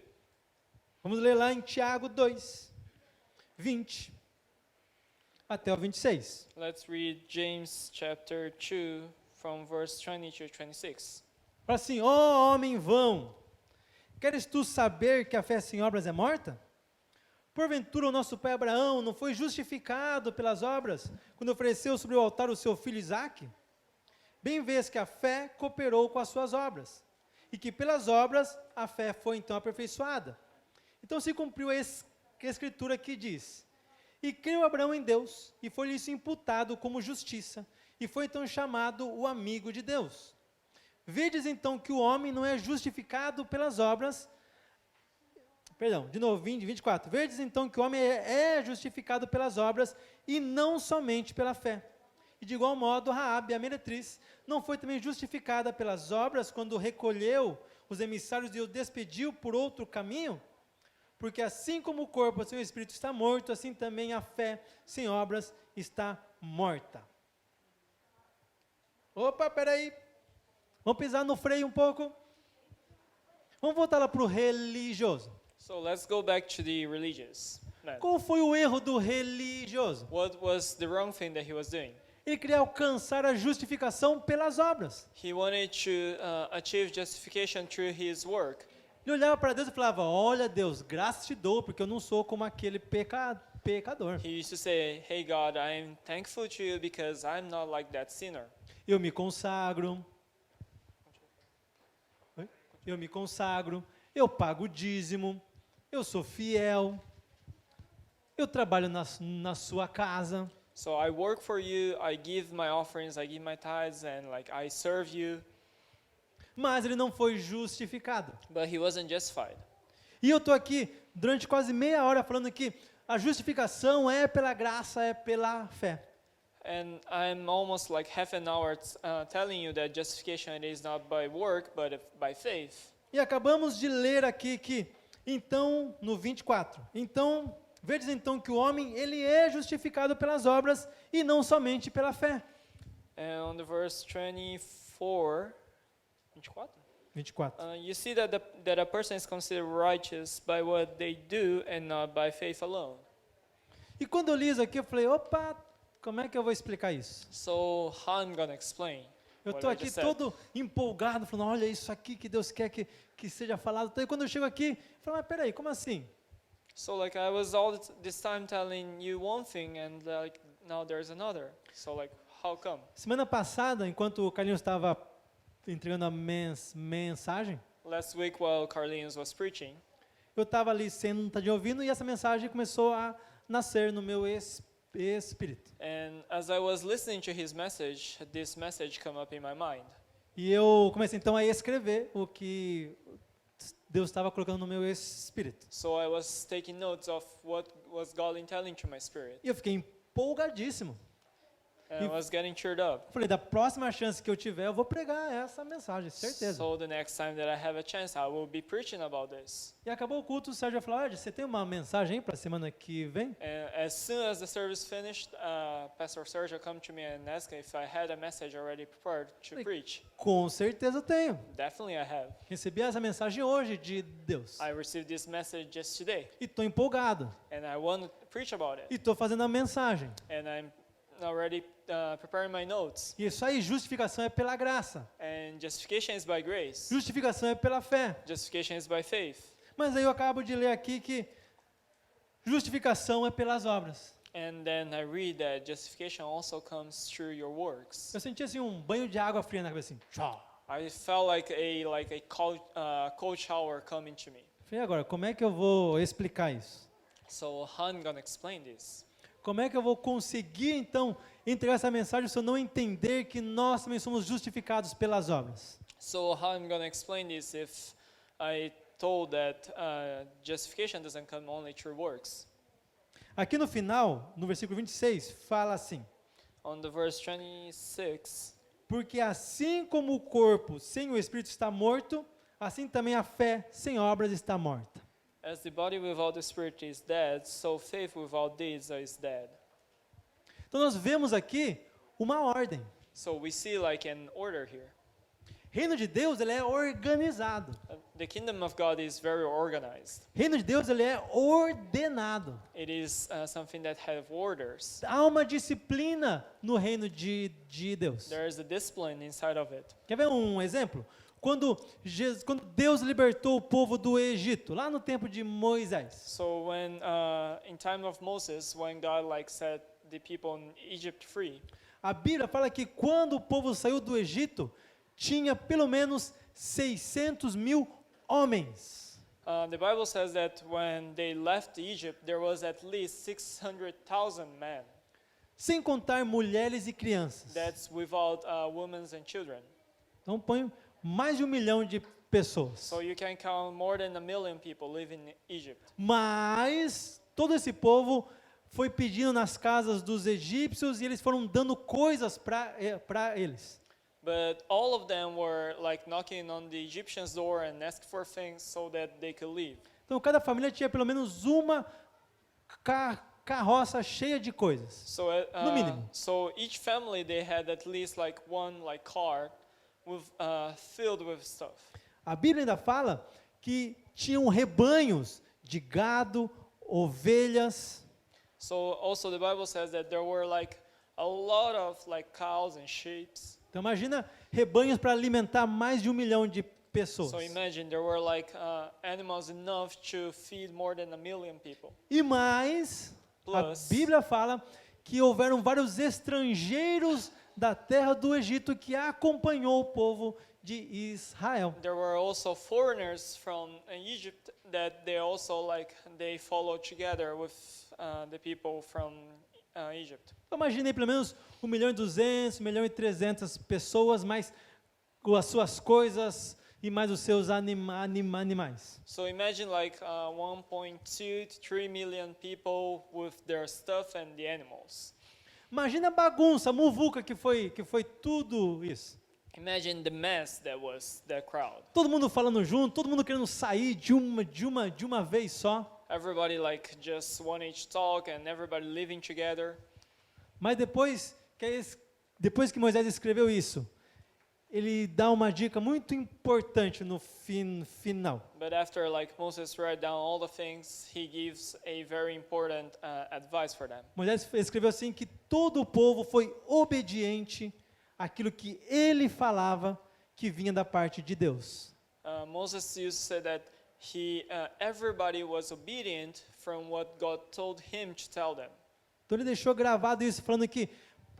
Vamos ler lá em Tiago 2, 20 até o 26. Let's read James chapter 2 from verse 20 to 26. Fala assim: ó homem vão, queres tu saber que a fé sem obras é morta? Porventura o nosso pai Abraão não foi justificado pelas obras, quando ofereceu sobre o altar o seu filho Isaque? Bem vês que a fé cooperou com as suas obras, e que pelas obras a fé foi então aperfeiçoada. Então se cumpriu a escritura que diz: e creu Abraão em Deus, e foi-lhe isso imputado como justiça, e foi então chamado o amigo de Deus. Vedes então que o homem não é justificado pelas obras. Perdão, de novo, 24. Vedes então que o homem é justificado pelas obras e não somente pela fé. E de igual modo, Raabe, a meretriz, não foi também justificada pelas obras quando recolheu os emissários e os despediu por outro caminho? Porque assim como o corpo sem o espírito está morto, assim também a fé sem obras está morta. Opa, peraí. Vamos pisar no freio um pouco. Vamos voltar lá para o religioso. So let's go back to the religious man. Qual foi o erro do religioso? What was the wrong thing that he was doing? Ele queria alcançar a justificação pelas obras. He wanted to achieve justification through his work. Ele olhava para Deus e falava: olha Deus, graças te dou, porque eu não sou como aquele pecador. He used to say, "Hey God, I am thankful to you because I'm not like that sinner. Eu me consagro. Eu me consagro. Eu pago o dízimo. Eu sou fiel. Eu trabalho na sua casa. So I work for you, I give my offerings, I give my tithes, and like I serve you. Mas ele não foi justificado. But he wasn't justified. E eu estou aqui durante quase meia hora falando que a justificação é pela graça, é pela fé. And I'm almost like half an hour telling you that justification is not by work, but by faith. E acabamos de ler aqui que, então, no 24, então, vedes então que o homem, ele é justificado pelas obras e não somente pela fé. And on the verse 24, 24. you see that a person is considered righteous by what they do and not by faith alone. E quando eu li isso aqui, eu falei, opa, como é que eu vou explicar isso? So how I'm going to explain Eu what estou I aqui just said? todo empolgado, falando, olha isso aqui que Deus quer que seja falado. Então, quando eu chego aqui, eu falo, mas peraí, como assim? So like I was all this time telling you one thing and like now there's another. So like how come? Semana passada, enquanto o Carlinhos estava entregando a mensagem, Last week while Carlinhos was preaching, eu estava ali sentadinho ouvindo e essa mensagem começou a nascer no meu espírito. and as I was listening to his message, this message came up in my mind. E eu comecei então a escrever o que Deus estava colocando no meu espírito. So I was taking notes of what was God telling to my spirit. E eu fiquei empolgadíssimo. And I was getting cheered up. Falei, da próxima chance que eu tiver, eu vou pregar essa mensagem, certeza. So the next time that I have a chance, I will be preaching about this. E acabou o culto, o Sérgio falou, você tem uma mensagem para a semana que vem? And as soon as the service finished, Pastor Sergio came to me and asked if I had a message already prepared to Like- preach. Com certeza eu tenho. Definitely I have. Recebi essa mensagem hoje de Deus. I received this message just today, E estou empolgado. and I want to preach about it. E estou fazendo a mensagem. And I'm already preparing my notes. E isso aí, justificação é pela graça. And justification is by grace. Justificação é pela fé. Justification is by faith. Mas aí eu acabo de ler aqui que justificação é pelas obras. And then I read that justification also comes through your works. Eu senti assim um banho de água fria na cabeça, assim. Tchau. I felt like a cold shower coming to me. Falei, agora, como é que eu vou explicar isso? So how I'm gonna explain this? Como é que eu vou conseguir, então, entregar essa mensagem se eu não entender que nós também somos justificados pelas obras? So how I'm gonna explain this if I told that justification doesn't come only through works? Aqui no final, no versículo 26, fala assim: On the verse 26, porque assim como o corpo sem o espírito está morto, assim também a fé sem obras está morta. as the body without the spirit is dead, so faith without deeds is dead. Então nós vemos aqui uma ordem. So we see like an order here. Reino de Deus, ele é organizado. The kingdom of God is very organized. Reino de Deus, ele é ordenado. It is something that have orders. Há uma disciplina no reino de Deus. There is a discipline inside of it. Quer ver um exemplo? Quando Deus libertou o povo do Egito, lá no tempo de Moisés, So when in time of Moses, when God like set the people in Egypt free, a Bíblia fala que quando o povo saiu do Egito, tinha pelo menos 600 mil homens. the Bible says that when they left Egypt, there was at least 600,000 men. Sem contar mulheres e crianças. That's without women and children. Então põe mais de 1 milhão de pessoas. So you can count more than 1 million people living in Egypt. Mas todo esse povo foi pedindo nas casas dos egípcios e eles foram dando coisas para eles. But all of them were like knocking on the Egyptians' door and asked for things so that they could leave. Então cada família tinha pelo menos uma carroça cheia de coisas. So No mínimo. so each family they had at least like one like car with filled with stuff. A Bíblia ainda fala que tinham rebanhos de gado, ovelhas. So also the Bible says that there were like a lot of like cows and sheep. Então imagina rebanhos para alimentar mais de 1 milhão de pessoas. So imagine there were like animals enough to feed more than 1 million people. E mais, a Plus, Bíblia fala que houveram vários estrangeiros da terra do Egito que acompanhou o povo de Israel. there were also foreigners from Egypt that they also like they followed together with the people from Egypt. Eu imaginei pelo menos 1.200.000, 1.300.000 pessoas, mais com as suas coisas e mais os seus animais. So imagine like 1.2 to 3 million people with their stuff and the animals. Imagina a bagunça, a muvuca que foi tudo isso. Imagine the mess that was that crowd. Todo mundo falando junto, todo mundo querendo sair de uma vez só. Everybody like just wanted to talk and everybody living together. Mas depois que Moisés escreveu isso, ele dá uma dica muito importante no final. But after like Moses wrote down all the things, he gives a very important advice for them. Moisés escreveu assim que todo o povo foi obediente àquilo que ele falava que vinha da parte de Deus. Moses used to say that everybody was obedient from what God told him to tell them. Então ele deixou gravado isso, falando que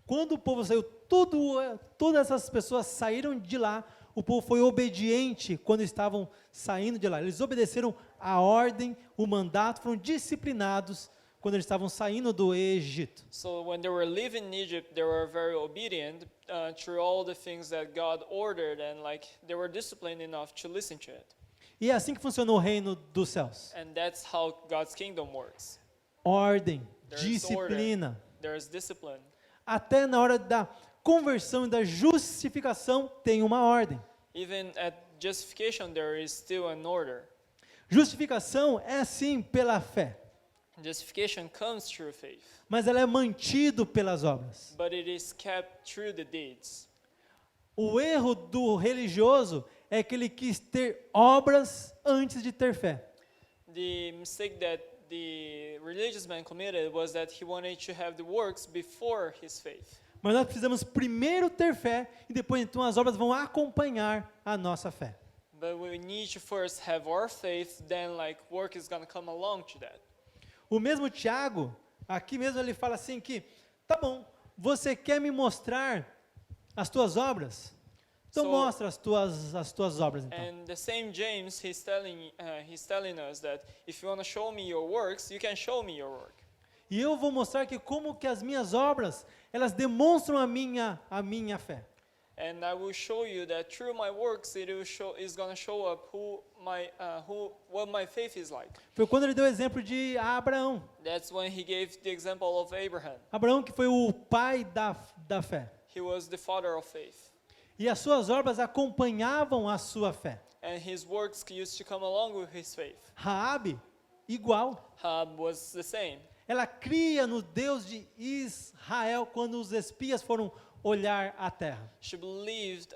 quando o povo saiu, todas essas pessoas saíram de lá, o povo foi obediente quando estavam saindo de lá. Eles obedeceram a ordem, o mandato, foram disciplinados quando eles estavam saindo do Egito. So when they were living in Egypt, they were very obedient through all the things that God ordered, and like they were disciplined enough to listen to it. E é assim que funciona o reino dos céus. And that's how God's kingdom works. Ordem, There's disciplina. There's discipline. Até na hora da conversão e da justificação tem uma ordem. Even at justification, there is still an order. Justificação é sim pela fé, Justification comes through faith, mas ela é mantido pelas obras. but it is kept through the deeds. O erro do religioso é que ele quis ter obras antes de ter fé. The mistake that the religious man committed was that he wanted to have the works before his faith. Mas nós precisamos primeiro ter fé e depois então as obras vão acompanhar a nossa fé. But we need to first have our faith, then like work is going to come along to that. O mesmo Tiago, aqui mesmo ele fala assim que, tá bom, você quer me mostrar as tuas obras? Então So- mostra as tuas obras então. And the same James, he's telling us that if you want to show me your works, you can show me your work. E eu vou mostrar que como que as minhas obras, elas demonstram a minha fé. And I will show you that through my works, is going to show up what my faith is like. Foi quando ele deu o exemplo de Abraão. That's when he gave the example of Abraham. Abraão que foi o pai da fé. He was the father of faith. E as suas obras acompanhavam a sua fé. And his works used to come along with his faith. Raabe, igual. Was the same. Ela cria no Deus de Israel quando os espias foram olhar a terra. She believed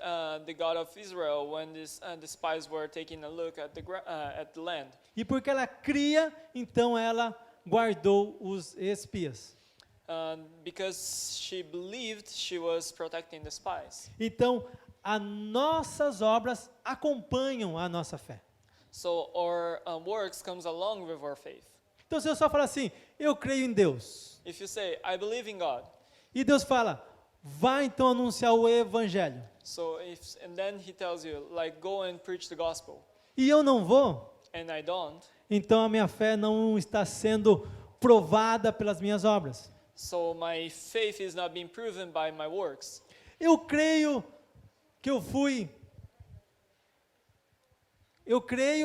the God of Israel when the spies were taking a look at the land. E porque ela cria, então ela guardou os espias. Because she believed she was protecting the spies. Então, as nossas obras acompanham a nossa fé. So our works comes along with our faith. Então, se eu só falar assim, eu creio em Deus, If you say, I believe in God, e Deus fala, vai então anunciar o evangelho, and then he tells you, like, go and preach the gospel, e eu não vou, and I don't, então a minha fé não está sendo provada pelas minhas obras. so my faith is not being proven by my works. Eu creio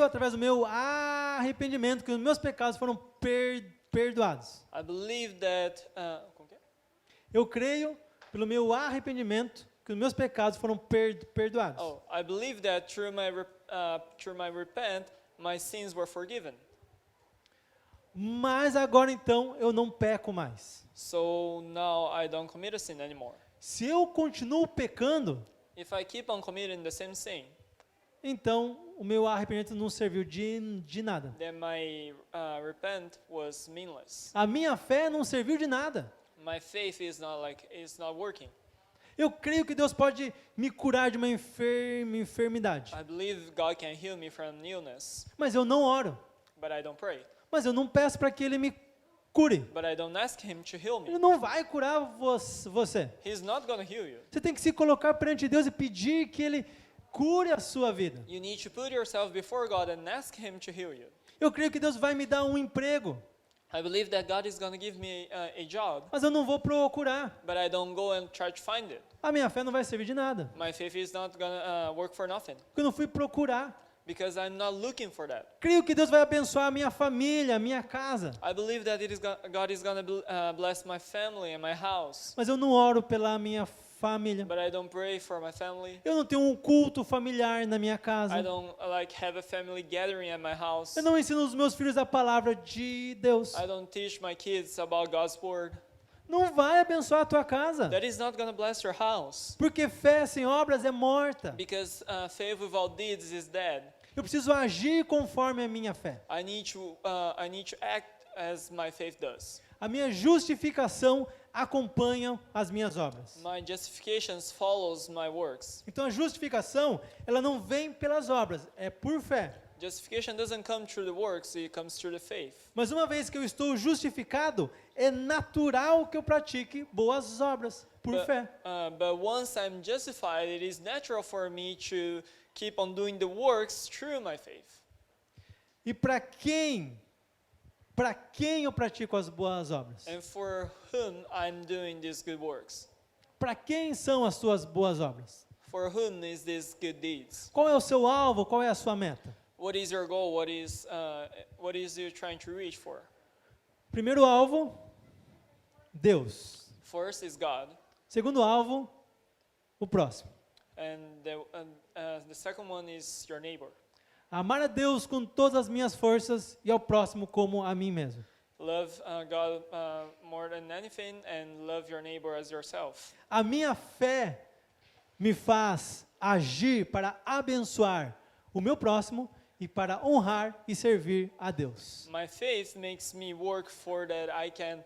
através do meu arrependimento que os meus pecados foram perdoados. I believe that, Eu creio pelo meu arrependimento que os meus pecados foram perdoados. I believe that through my repent, my sins were forgiven. Mas agora então eu não peco mais. So now I don't commit a sin anymore. Se eu continuo pecando, If I keep on committing the same sin, então o meu arrependimento não serviu de nada. then my repent was meaningless. A minha fé não serviu de nada. My faith is not working. Eu creio que Deus pode me curar de uma enfermidade, I believe God can heal me from illness, mas eu não oro. but I don't pray. Mas eu não peço para que Ele me cure. But I don't ask Him to heal Ele me. não vai curar você. He's not going to heal you. Você tem que se colocar perante Deus e pedir que Ele cure a sua vida. You need to put yourself before God and ask Him to heal you. Eu creio que Deus vai me dar um emprego. I believe that God is going to give me a job, mas eu não vou procurar. but I don't go and try to find it. A minha fé não vai servir de nada, My faith is not going to work for nothing porque eu não fui procurar. because I'm not looking for that. Creio que Deus vai abençoar a minha família, a minha casa, I believe that God is going to bless my family and my house, mas eu não oro pela minha família. but I don't pray for my family. Eu não tenho um culto familiar na minha casa. I don't have a family gathering at my house. Eu não ensino os meus filhos a palavra de Deus. I don't teach my kids about God's word. Não vai abençoar a tua casa, That is not going to bless your house porque fé sem obras é morta. because faith without deeds is dead. Eu preciso agir conforme a minha fé. I need to act as my faith does. A minha justificação acompanha as minhas obras. My justifications follows my works. Então a justificação, ela não vem pelas obras, é por fé. Justification doesn't come through the works, it comes through the faith. Mas uma vez que eu estou justificado, é natural que eu pratique boas obras, por fé. But once I'm justified, it is natural for me to keep on doing the works through my faith. E para quem eu pratico as boas obras? And for whom I'm doing these good works? Para quem são as suas boas obras? For whom is these good deeds? Qual é o seu alvo? Qual é a sua meta? What is your goal? What is you trying to reach for? Primeiro alvo, Deus. First is God, Segundo alvo, o próximo. and the second one is your neighbor. Amar a Deus com todas as minhas forças e ao próximo como a mim mesmo. Love God more than anything, and love your neighbor as yourself. A minha fé me faz agir para abençoar o meu próximo e para honrar e servir a Deus. My faith makes me work for that I can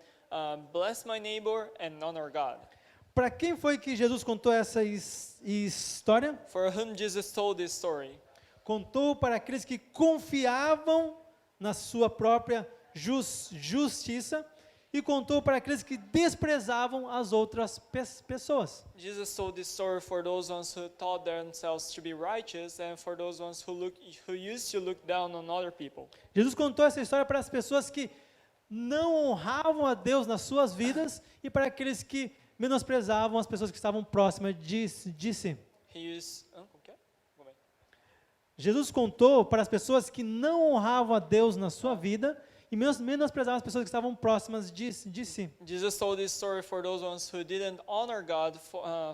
bless my neighbor and honor God. Para quem foi que Jesus contou essa história? For whom Jesus told this story? Contou para aqueles que confiavam na sua própria justiça e contou para aqueles que desprezavam as outras pessoas. Jesus told this story for those ones who thought themselves to be righteous and for those ones who used to look down on other people. Jesus contou essa história para as pessoas que não honravam a Deus nas suas vidas e para aqueles que menosprezavam as pessoas que estavam próximas de si. Jesus contou para as pessoas que não honravam a Deus na sua vida e menosprezavam as pessoas que estavam próximas de si. Jesus told this story for those ones who didn't honor God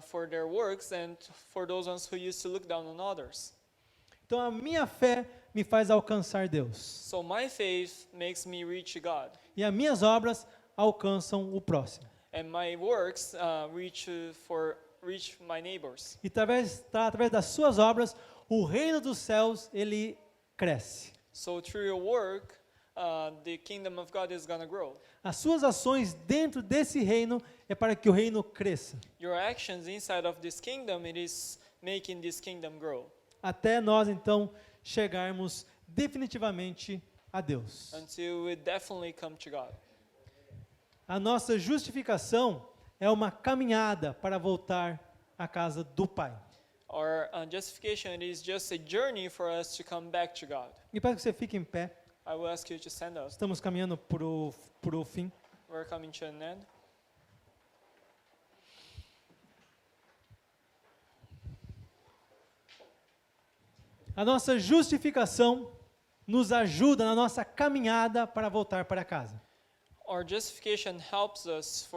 for their works and for those ones who used to look down on others. Então a minha fé me faz alcançar Deus. So my faith makes me reach God. E as minhas obras alcançam o próximo. And my works reach my neighbors. E através das suas obras, o reino dos céus, ele cresce. So through your work, the kingdom of God is going to grow. As suas ações dentro desse reino é para que o reino cresça. Your actions inside of this kingdom, it is making this kingdom grow. Até nós, então, chegarmos definitivamente a Deus. Until we definitely come to God. A nossa justificação é uma caminhada para voltar à casa do Pai. Our justification is just a journey for us to come back to God. E para que você fique em pé, I will ask you to stand up. estamos caminhando para o fim. We're coming to an end. A nossa justificação nos ajuda na nossa caminhada para voltar para casa. Our justification helps us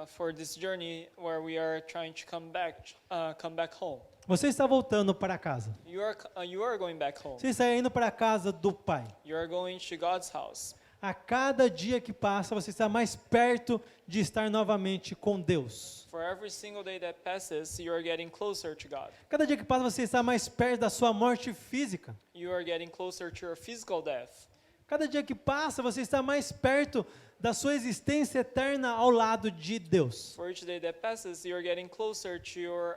for this journey where we are trying to come back home. Você está voltando para casa. You are going back home. Você está indo para a casa do Pai. You are going to God's house. A cada dia que passa, você está mais perto de estar novamente com Deus. For every single day that passes, you are getting closer to God. Cada dia que passa, você está mais perto da sua morte física. You are getting closer to your physical death. Cada dia que passa, você está mais perto da sua existência eterna ao lado de Deus. For each day that passes, you are getting closer to your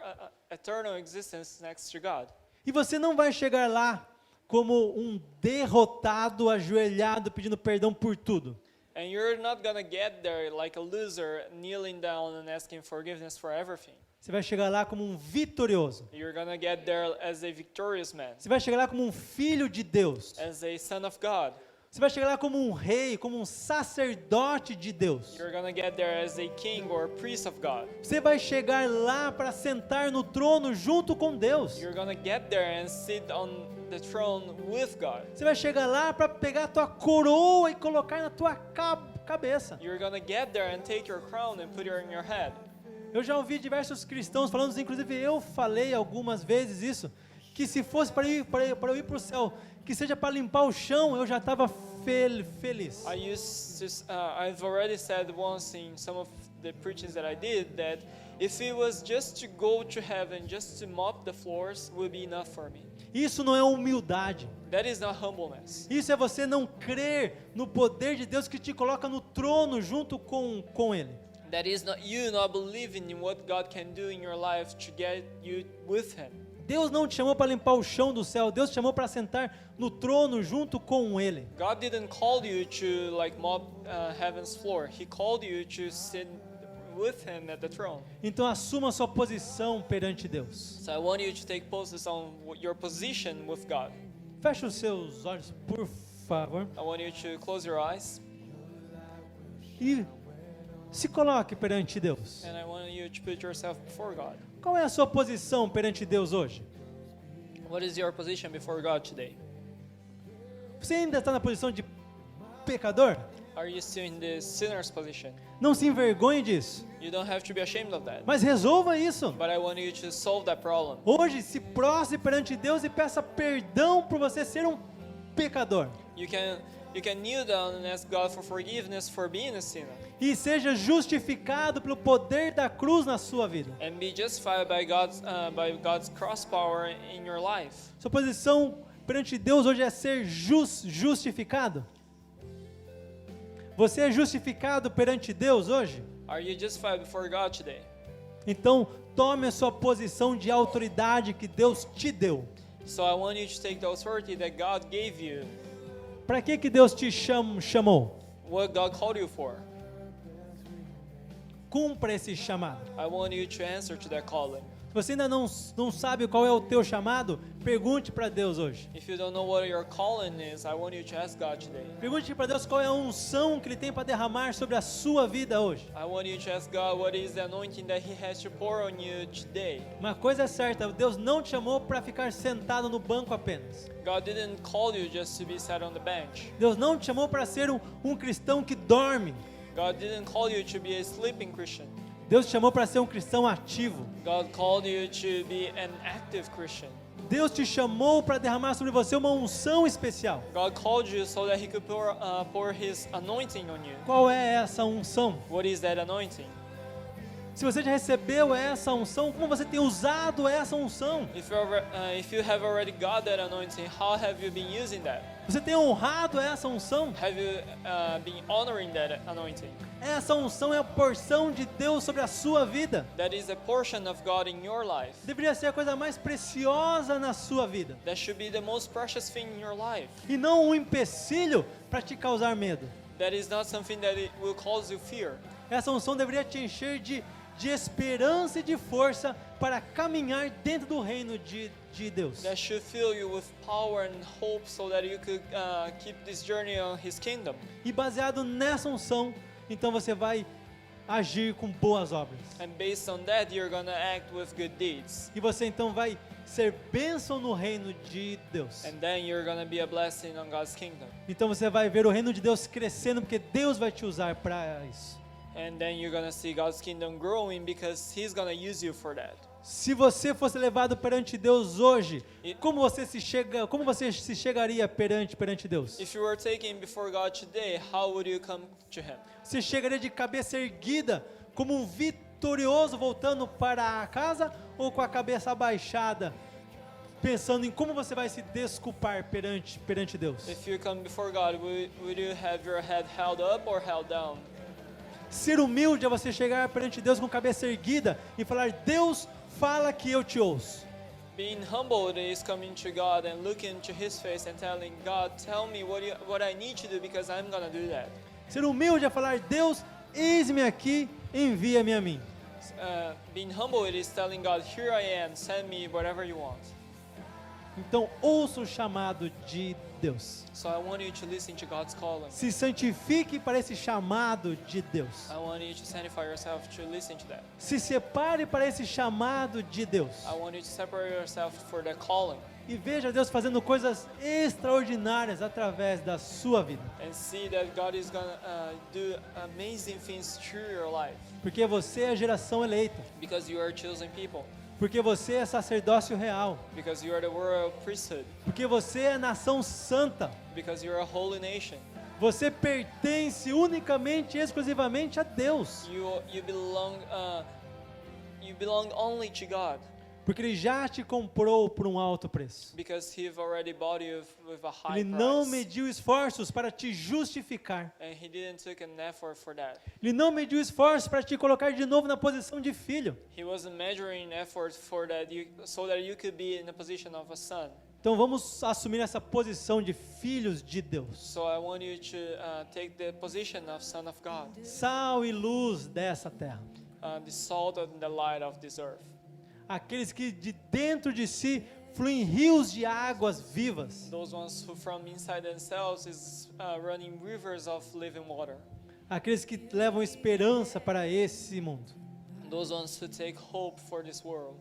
eternal existence next to God. E você não vai chegar lá como um derrotado, ajoelhado, pedindo perdão por tudo. And you're not gonna get there like a loser, kneeling down and asking forgiveness for everything. Você vai chegar lá como um vitorioso. You're gonna get there as a victorious man, Você vai chegar lá como um filho de Deus. as a son of God. Você vai chegar lá como um rei, como um sacerdote de Deus. You're gonna get there as a king or a priest of God. Você vai chegar lá para sentar no trono junto com Deus. You're gonna get there and sit on the throne with God. Você vai chegar lá para pegar a tua coroa e colocar na tua cabeça. You're gonna get there and take your crown and put it on your head. Eu já ouvi diversos cristãos falando, inclusive eu falei algumas vezes isso, que se fosse para eu ir para o céu, que seja para limpar o chão, eu já estava feliz. I've already said once in some of the preachings that I did that if it was just to go to heaven, just to mop the floors, would be enough for me. Isso não é humildade. That is not humbleness. Isso é você não crer no poder de Deus que te coloca no trono junto com Ele. That is not you not believing in what God can do in your life to get you with Him. Deus não te chamou para limpar o chão do céu, Deus te chamou para sentar no trono junto com Ele. God didn't call you to like mop heaven's floor. He called you to sit with Him at the throne. Então assuma a sua posição perante Deus. So I want you to take poses on your position with God. Feche os seus olhos, por favor, I want you to close your eyes e se coloque perante Deus. and I want you to put yourself before God. Qual é a sua posição perante Deus hoje? What is your position before God today? Você ainda está na posição de pecador? Are you still in the sinner's position? Não se envergonhe disso, You don't have to be ashamed of that. mas resolva isso. But I want you to solve that problem. Hoje, se prostre perante Deus e peça perdão por você ser um pecador. You can kneel down and ask God for forgiveness for being a sinner. E seja justificado pelo poder da cruz na sua vida. And be justified by God's cross power in your life. Sua posição perante Deus hoje é ser justificado? Você é justificado perante Deus hoje? Are you justified before God today? Então, tome a sua posição de autoridade que Deus te deu. So I want you to take the authority that God gave you. Para que Deus te chamou? What God called you for. Cumpra esse chamado. I want you to answer to that calling. Se você ainda não sabe qual é o teu chamado, pergunte para Deus hoje. If you don't know what your calling is, I want you to ask God today. Pergunte para Deus qual é a unção que Ele tem para derramar sobre a sua vida hoje. I want you to ask God what is the anointing that He has to pour on you today. Uma coisa é certa, Deus não te chamou para ficar sentado no banco apenas. God didn't call you just to be sat on the bench. Deus não te chamou para ser um cristão que dorme. God didn't call you to be a sleeping Christian. Deus te chamou para ser um cristão ativo. God called you to be an active Christian. Deus te chamou para derramar sobre você uma unção especial. God called you so that He could pour His anointing on you. Qual é essa unção? What is that anointing? Se você já recebeu essa unção, como você tem usado essa unção? If you have already got that anointing, how have you been using that? Você tem honrado essa unção? Have you been honoring that anointing? Essa unção é a porção de Deus sobre a sua vida. That is a portion of God in your life. Deveria ser a coisa mais preciosa na sua vida. That should be the most precious thing in your life. E não um empecilho para te causar medo. That is not something that it will cause you fear. Essa unção deveria te encher de esperança e de força para caminhar dentro do reino de Deus. That should fill you with power and hope so that you could keep this journey on His kingdom. E baseado nessa unção, então você vai agir com boas obras. And based on that, you're gonna act with good deeds. E você então vai ser bênção no reino de Deus. And then you're gonna be a blessing on God's kingdom. Então você vai ver o reino de Deus crescendo, porque Deus vai te usar para isso. And then you're gonna see God's kingdom growing because He's gonna use you for that. Se você fosse levado perante Deus hoje, como você se chegaria perante Deus? If you were taken before God today, how would you come to Him? Você chegaria de cabeça erguida, como um vitorioso voltando para a casa, ou com a cabeça abaixada, pensando em como você vai se desculpar perante Deus? If you come before God, would you have your head held up or held down? Ser humilde é você chegar perante Deus com a cabeça erguida e falar: Deus, fala que eu te ouço. Being humbled is coming to God and looking into His face and telling God, tell me what I need to do because I'm gonna do that. Ser humilde é falar: Deus, eis-me aqui, envia-me a mim. Being humble is telling God, here I am, send me whatever you want. Então ouça o chamado de Deus. So I want you to listen to God's calling. Se santifique para esse chamado de Deus. I want you to sanctify yourself to listen to that. Se separe para esse chamado de Deus. I want you to separate yourself for the calling E veja Deus fazendo coisas extraordinárias através da sua vida. and see that God is going to do amazing things through your life Porque você é a geração eleita. because you are chosen people, Porque você é sacerdócio real. because you are the royal priesthood, Porque você é nação santa. because you are a holy nation. Você pertence unicamente e exclusivamente a Deus. You belong only to God Porque Ele já te comprou por um alto preço. because He already bought you with a high Ele não price. mediu esforços para te justificar. And He didn't take an effort for that. Ele não mediu esforços para te colocar de novo na posição de filho. He wasn't measuring effort for that so that you could be in the position of a son. Então vamos assumir essa posição de filhos de Deus. So I want you to take the position of son of God, Sal e luz dessa terra. the salt and the light of this earth. Aqueles que de dentro de si fluem rios de águas vivas. Those ones who from inside themselves is running rivers of living water. Aqueles que levam esperança para esse mundo. Those ones who take hope for this world.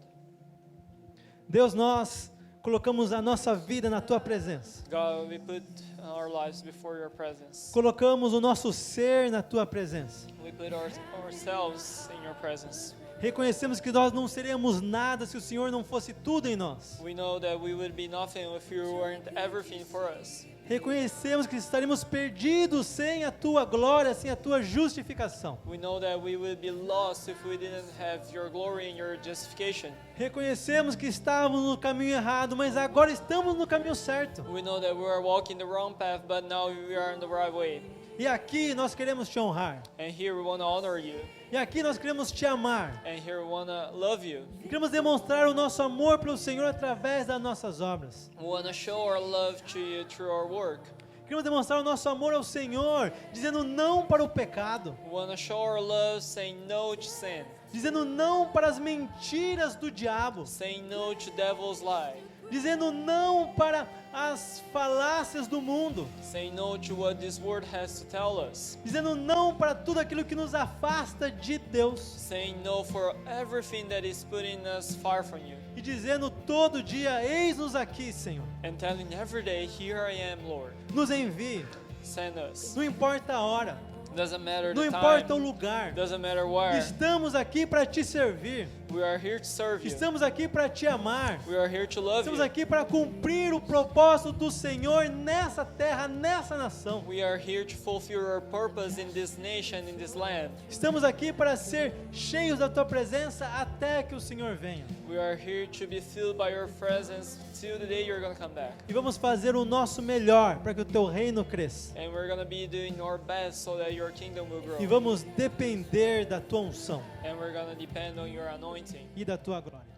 Deus, nós colocamos a nossa vida na Tua presença. God, we put our lives before your presence. Colocamos o nosso ser na Tua presença. We put ourselves in your presence. Reconhecemos que nós não seríamos nada se o Senhor não fosse tudo em nós. We know that we would be nothing if you weren't everything for us. Reconhecemos que estaríamos perdidos sem a Tua glória, sem a Tua justificação. We know that we would be lost if we didn't have your glory and your justification. Reconhecemos que estávamos no caminho errado, mas agora estamos no caminho certo. We know that we are walking the wrong path, but now we are on the right way. E aqui nós queremos Te honrar. And here we want to honor you. E aqui nós queremos Te amar. And here we want to love you. Queremos demonstrar o nosso amor pelo Senhor através das nossas obras. We want to show our love to you through our work. Queremos demonstrar o nosso amor ao Senhor, dizendo não para o pecado, We want to show our love saying no to sin, dizendo não para as mentiras do diabo, saying no to devil's lie, dizendo não para as falácias do mundo, saying no to what this word has to tell us, dizendo não para tudo aquilo que nos afasta de Deus saying no for everything that is putting us far from you, e dizendo todo dia: eis-nos aqui, Senhor. and telling every day, here I am, Lord, Nos envie, send us. não importa a hora, Doesn't matter não the importa o time, lugar. doesn't matter where. Estamos aqui para te servir. We are here to serve you. Estamos aqui para te amar. We are here to love Estamos you. aqui para cumprir o propósito do Senhor nessa terra, nessa nação. We are here to fulfill your purpose in this nation, in this land. Estamos aqui para ser cheios da tua presença até que o Senhor venha. We are here to be filled by your presence till the day you're going to come back. E vamos fazer o nosso melhor para que o teu reino cresça. And we're going to be doing our best so that your kingdom will grow. E vamos depender da tua unção And we're going to depend on your anointing e da tua glória.